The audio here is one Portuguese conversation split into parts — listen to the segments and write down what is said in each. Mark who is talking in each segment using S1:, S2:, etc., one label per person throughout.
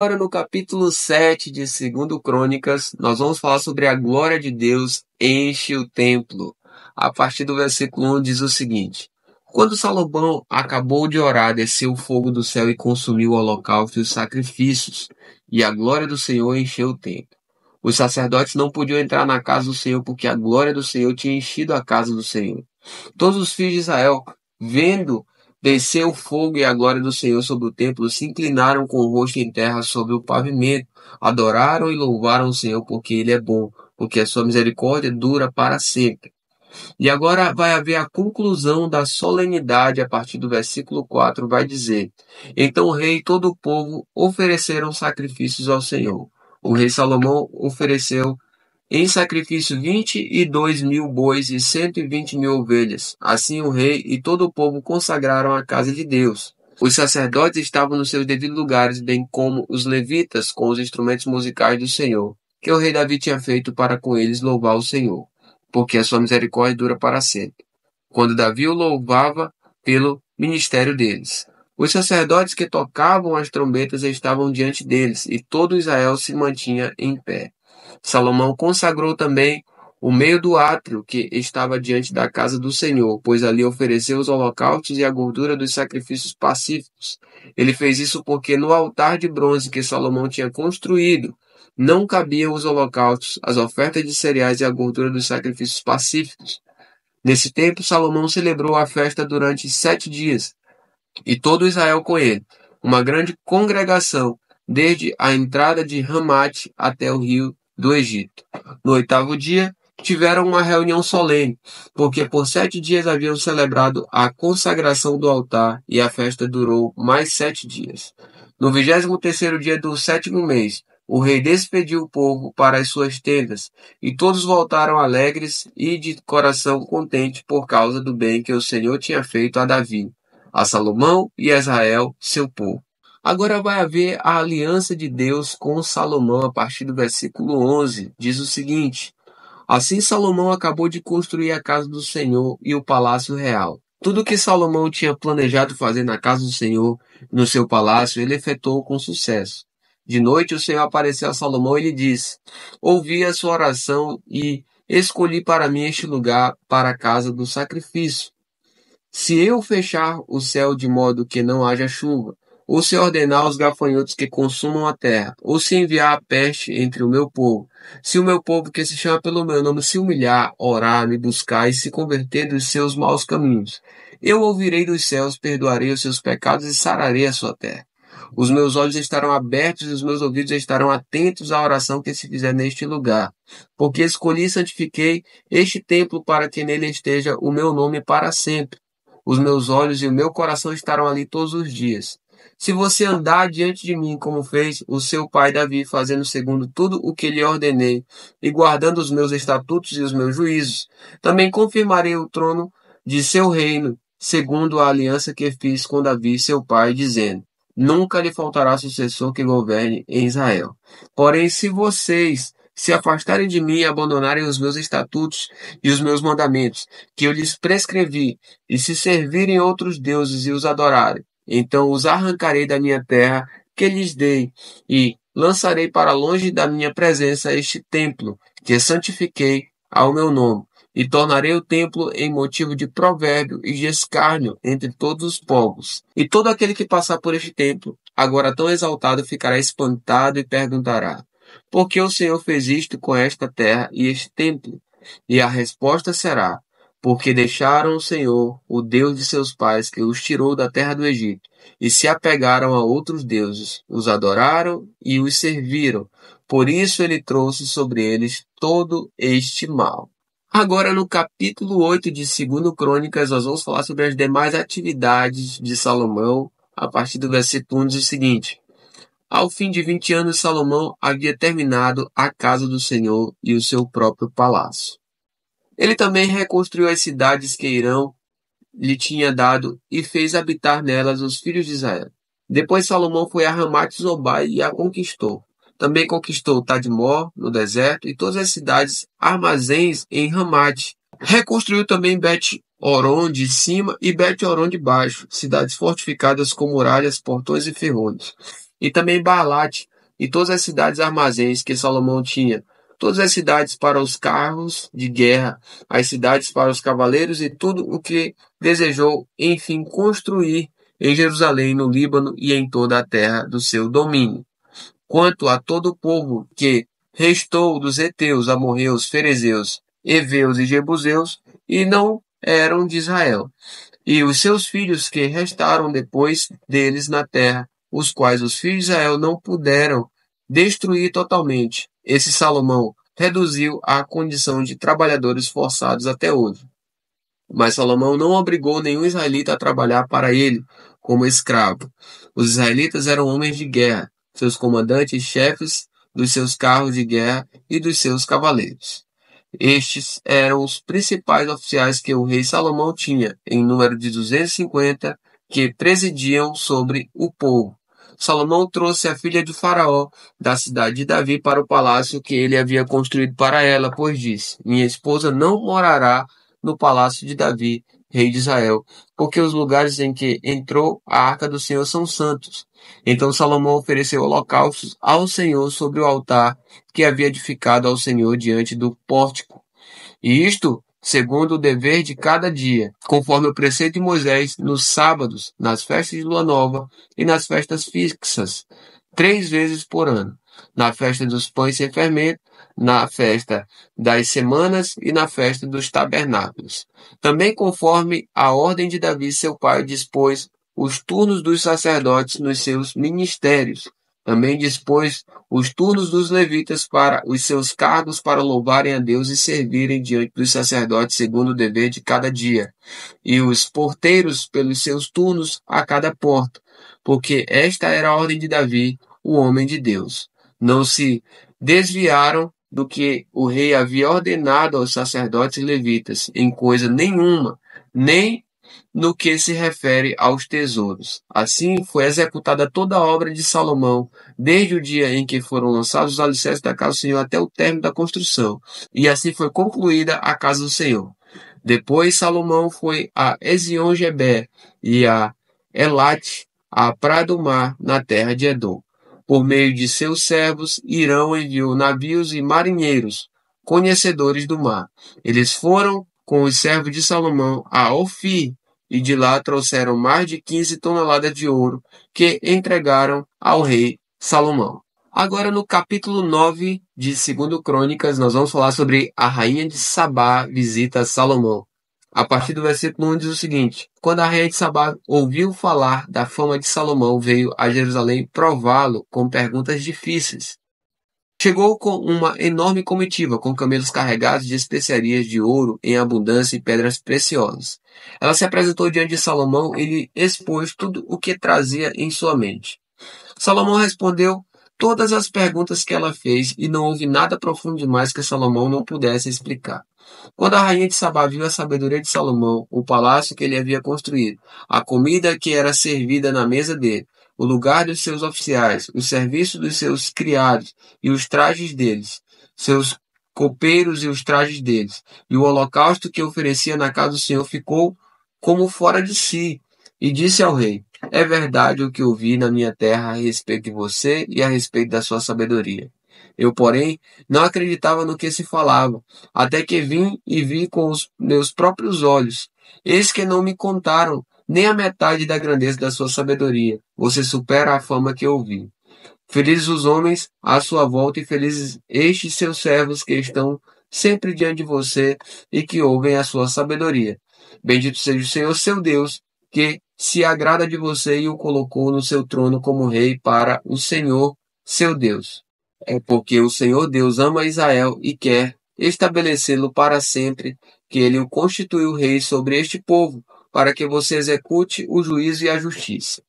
S1: Agora no capítulo 7 de 2 Crônicas, nós vamos falar sobre a glória de Deus enche o templo. A partir do versículo 1 diz o seguinte: Quando Salomão acabou de orar, desceu o fogo do céu e consumiu o holocausto e os sacrifícios, e a glória do Senhor encheu o templo. Os sacerdotes não podiam entrar na casa do Senhor porque a glória do Senhor tinha enchido a casa do Senhor. Todos os filhos de Israel, vendo descer o fogo e a glória do Senhor sobre o templo, se inclinaram com o rosto em terra sobre o pavimento, adoraram e louvaram o Senhor porque Ele é bom, porque a sua misericórdia dura para sempre. E agora vai haver a conclusão da solenidade a partir do versículo 4, vai dizer: Então o rei e todo o povo ofereceram sacrifícios ao Senhor. O rei Salomão ofereceu em sacrifício 22.000 bois e 120.000 ovelhas. Assim o rei e todo o povo consagraram a casa de Deus. Os sacerdotes estavam nos seus devidos lugares, bem como os levitas com os instrumentos musicais do Senhor, que o rei Davi tinha feito para com eles louvar o Senhor, porque a sua misericórdia dura para sempre. Quando Davi o louvava pelo ministério deles. Os sacerdotes que tocavam as trombetas estavam diante deles, e todo Israel se mantinha em pé. Salomão consagrou também o meio do átrio que estava diante da casa do Senhor, pois ali ofereceu os holocaustos e a gordura dos sacrifícios pacíficos. Ele fez isso porque no altar de bronze que Salomão tinha construído, não cabiam os holocaustos, as ofertas de cereais e a gordura dos sacrifícios pacíficos. Nesse tempo, Salomão celebrou a festa durante 7 dias, e todo Israel com ele, uma grande congregação, desde a entrada de Ramate até o rio do Egito. No 8º dia, tiveram uma reunião solene, porque por 7 dias haviam celebrado a consagração do altar, e a festa durou mais 7 dias. No 23º dia do 7º mês, o rei despediu o povo para as suas tendas, e todos voltaram alegres e de coração contente por causa do bem que o Senhor tinha feito a Davi, a Salomão e a Israel, seu povo. Agora vai haver a aliança de Deus com Salomão a partir do versículo 11. Diz o seguinte: Assim Salomão acabou de construir a casa do Senhor e o palácio real. Tudo que Salomão tinha planejado fazer na casa do Senhor, no seu palácio, ele efetuou com sucesso. De noite o Senhor apareceu a Salomão e lhe disse: Ouvi a sua oração e escolhi para mim este lugar para a casa do sacrifício. Se eu fechar o céu de modo que não haja chuva, ou se ordenar aos gafanhotos que consumam a terra, ou se enviar a peste entre o meu povo, se o meu povo que se chama pelo meu nome se humilhar, orar, me buscar e se converter dos seus maus caminhos, eu ouvirei dos céus, perdoarei os seus pecados e sararei a sua terra. Os meus olhos estarão abertos e os meus ouvidos estarão atentos à oração que se fizer neste lugar, porque escolhi e santifiquei este templo para que nele esteja o meu nome para sempre. Os meus olhos e o meu coração estarão ali todos os dias. Se você andar diante de mim como fez o seu pai Davi, fazendo segundo tudo o que lhe ordenei, e guardando os meus estatutos e os meus juízos, também confirmarei o trono de seu reino, segundo a aliança que fiz com Davi, seu pai, dizendo: Nunca lhe faltará sucessor que governe em Israel. Porém, se vocês se afastarem de mim e abandonarem os meus estatutos e os meus mandamentos, que eu lhes prescrevi, e se servirem outros deuses e os adorarem, então os arrancarei da minha terra que lhes dei, e lançarei para longe da minha presença este templo, que santifiquei ao meu nome, e tornarei o templo em motivo de provérbio e de escárnio entre todos os povos. E todo aquele que passar por este templo, agora tão exaltado, ficará espantado e perguntará: por que o Senhor fez isto com esta terra e este templo? E a resposta será: porque deixaram o Senhor, o Deus de seus pais, que os tirou da terra do Egito, e se apegaram a outros deuses, os adoraram e os serviram. Por isso ele trouxe sobre eles todo este mal. Agora, no capítulo 8 de 2 Crônicas, nós vamos falar sobre as demais atividades de Salomão. A partir do versículo 1 diz o seguinte: Ao fim de 20 anos, Salomão havia terminado a casa do Senhor e o seu próprio palácio. Ele também reconstruiu as cidades que Irão lhe tinha dado e fez habitar nelas os filhos de Israel. Depois Salomão foi a Ramate-Zobai e a conquistou. Também conquistou Tadmor, no deserto, e todas as cidades armazéns em Ramate. Reconstruiu também Bet-Horon de cima e Bet-Horon de baixo, cidades fortificadas com muralhas, portões e ferrolhos. e também Baalat, e todas as cidades armazéns que Salomão tinha, todas as cidades para os carros de guerra, as cidades para os cavaleiros e tudo o que desejou, enfim, construir em Jerusalém, no Líbano e em toda a terra do seu domínio. Quanto a todo o povo que restou dos heteus, amorreus, ferezeus, heveus e jebuseus, e não eram de Israel, e os seus filhos que restaram depois deles na terra, os quais os filhos de Israel não puderam destruir totalmente. Esse Salomão reduziu à condição de trabalhadores forçados até hoje. Mas Salomão não obrigou nenhum israelita a trabalhar para ele como escravo. Os israelitas eram homens de guerra, seus comandantes, chefes dos seus carros de guerra e dos seus cavaleiros. Estes eram os principais oficiais que o rei Salomão tinha, em número de 250, que presidiam sobre o povo. Salomão trouxe a filha de Faraó da cidade de Davi para o palácio que ele havia construído para ela, pois disse: Minha esposa não morará no palácio de Davi, rei de Israel, porque os lugares em que entrou a arca do Senhor são santos. Então Salomão ofereceu holocaustos ao Senhor sobre o altar que havia edificado ao Senhor diante do pórtico. E isto segundo o dever de cada dia, conforme o preceito de Moisés, nos sábados, nas festas de lua nova e nas festas fixas, 3 vezes por ano, na festa dos pães sem fermento, na festa das semanas e na festa dos tabernáculos. Também conforme a ordem de Davi, seu pai, dispôs os turnos dos sacerdotes nos seus ministérios. Também dispôs os turnos dos levitas para os seus cargos para louvarem a Deus e servirem diante dos sacerdotes segundo o dever de cada dia, e os porteiros pelos seus turnos a cada porta, porque esta era a ordem de Davi, o homem de Deus. Não se desviaram do que o rei havia ordenado aos sacerdotes e levitas em coisa nenhuma, nem no que se refere aos tesouros. Assim foi executada toda a obra de Salomão, desde o dia em que foram lançados os alicerces da casa do Senhor até o término da construção, e assim foi concluída a casa do Senhor. Depois Salomão foi a Ezion-Geber e a Elate, à praia do mar, na terra de Edom. Por meio de seus servos, Irão enviou navios e marinheiros, conhecedores do mar. Eles foram com os servos de Salomão a Ofir, e de lá trouxeram mais de 15 toneladas de ouro, que entregaram ao rei Salomão. Agora, no capítulo 9 de 2 Crônicas, nós vamos falar sobre a rainha de Sabá visita Salomão. A partir do versículo 1 diz o seguinte: Quando a rainha de Sabá ouviu falar da fama de Salomão, veio a Jerusalém prová-lo com perguntas difíceis. Chegou com uma enorme comitiva, com camelos carregados de especiarias de ouro em abundância e pedras preciosas. Ela se apresentou diante de Salomão e lhe expôs tudo o que trazia em sua mente. Salomão respondeu todas as perguntas que ela fez e não houve nada profundo demais que Salomão não pudesse explicar. Quando a rainha de Sabá viu a sabedoria de Salomão, o palácio que ele havia construído, a comida que era servida na mesa dele, o lugar dos seus oficiais, o serviço dos seus criados e os trajes deles, seus copeiros e os trajes deles, e o holocausto que oferecia na casa do Senhor, ficou como fora de si, e disse ao rei: É verdade o que ouvi na minha terra a respeito de você e a respeito da sua sabedoria. Eu, porém, não acreditava no que se falava, até que vim e vi com os meus próprios olhos. Eis que não me contaram nem a metade da grandeza da sua sabedoria. Você supera a fama que ouvi. Felizes os homens à sua volta e felizes estes seus servos que estão sempre diante de você e que ouvem a sua sabedoria. Bendito seja o Senhor seu Deus, que se agrada de você e o colocou no seu trono como rei para o Senhor seu Deus. É porque o Senhor Deus ama Israel e quer estabelecê-lo para sempre, que ele o constituiu rei sobre este povo, para que você execute o juízo e a justiça.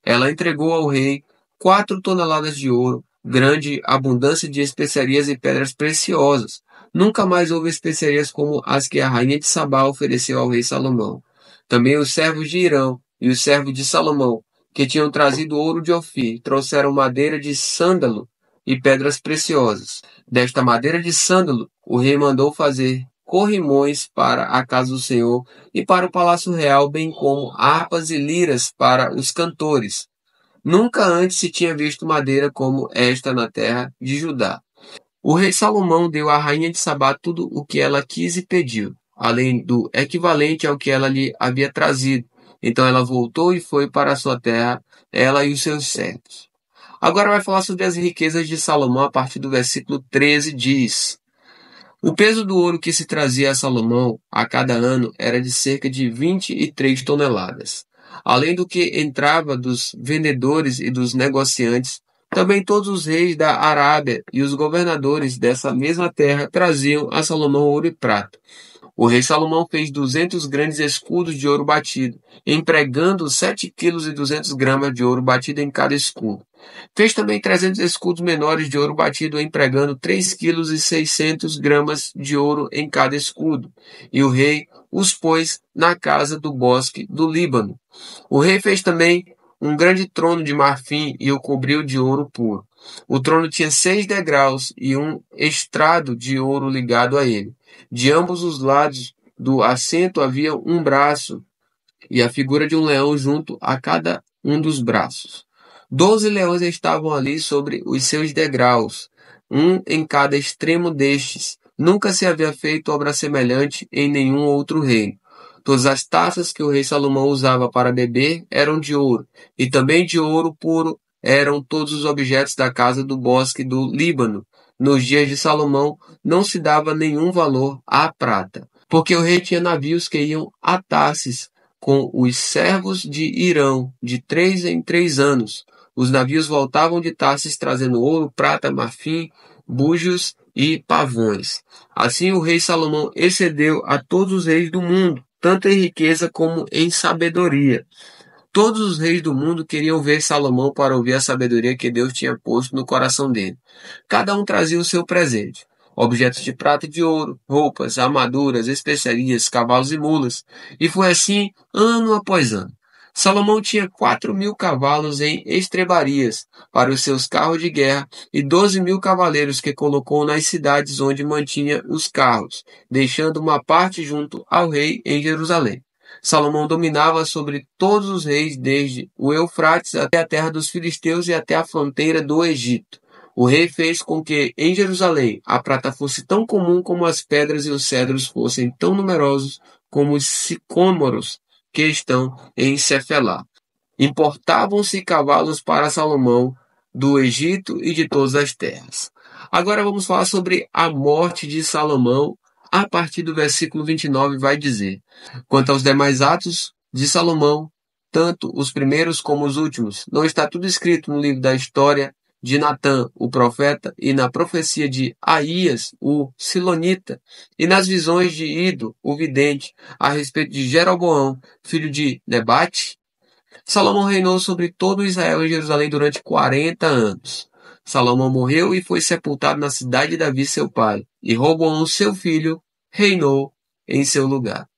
S1: Ela entregou ao rei 4 toneladas de ouro, grande abundância de especiarias e pedras preciosas. Nunca mais houve especiarias como as que a rainha de Sabá ofereceu ao rei Salomão. Também os servos de Irão e os servos de Salomão, que tinham trazido ouro de Ofir, trouxeram madeira de sândalo e pedras preciosas. Desta madeira de sândalo, o rei mandou fazer corrimões para a casa do Senhor e para o palácio real, bem como harpas e liras para os cantores. Nunca antes se tinha visto madeira como esta na terra de Judá. O rei Salomão deu à rainha de Sabá tudo o que ela quis e pediu, além do equivalente ao que ela lhe havia trazido. Então ela voltou e foi para a sua terra, ela e os seus servos. Agora vai falar sobre as riquezas de Salomão a partir do versículo 13, diz: o peso do ouro que se trazia a Salomão a cada ano era de cerca de 23 toneladas. Além do que entrava dos vendedores e dos negociantes, também todos os reis da Arábia e os governadores dessa mesma terra traziam a Salomão ouro e prata. O rei Salomão fez 200 grandes escudos de ouro batido, empregando 7,2 kg de ouro batido em cada escudo. Fez também 300 escudos menores de ouro batido, empregando 3,6 kg de ouro em cada escudo. E o rei os pôs na casa do bosque do Líbano. O rei fez também um grande trono de marfim e o cobriu de ouro puro. O trono tinha 6 degraus e um estrado de ouro ligado a ele. De ambos os lados do assento havia um braço e a figura de um leão junto a cada um dos braços. 12 leões estavam ali sobre os seus degraus, um em cada extremo destes. Nunca se havia feito obra semelhante em nenhum outro reino. Todas as taças que o rei Salomão usava para beber eram de ouro, e também de ouro puro eram todos os objetos da casa do bosque do Líbano. Nos dias de Salomão não se dava nenhum valor à prata, porque o rei tinha navios que iam a Tarsis com os servos de Irão, de 3 em 3 anos. Os navios voltavam de Tarsis trazendo ouro, prata, marfim, búzios e pavões. Assim o rei Salomão excedeu a todos os reis do mundo, tanto em riqueza como em sabedoria. Todos os reis do mundo queriam ver Salomão para ouvir a sabedoria que Deus tinha posto no coração dele. Cada um trazia o seu presente: objetos de prata e de ouro, roupas, armaduras, especiarias, cavalos e mulas. E foi assim ano após ano. Salomão tinha 4.000 cavalos em estrebarias para os seus carros de guerra e 12.000 cavaleiros que colocou nas cidades onde mantinha os carros, deixando uma parte junto ao rei em Jerusalém. Salomão dominava sobre todos os reis, desde o Eufrates até a terra dos filisteus e até a fronteira do Egito. O rei fez com que em Jerusalém a prata fosse tão comum como as pedras e os cedros fossem tão numerosos como os sicômoros que estão em Cefelá. Importavam-se cavalos para Salomão do Egito e de todas as terras. Agora vamos falar sobre a morte de Salomão. A partir do versículo 29 vai dizer: quanto aos demais atos de Salomão, tanto os primeiros como os últimos, não está tudo escrito no livro da história de Natã, o profeta, e na profecia de Aías, o silonita, e nas visões de Ido, o vidente, a respeito de Jeroboão, filho de Nebate? Salomão reinou sobre todo Israel e Jerusalém durante 40 anos. Salomão morreu e foi sepultado na cidade de Davi, seu pai, e Roboão, seu filho, reinou em seu lugar.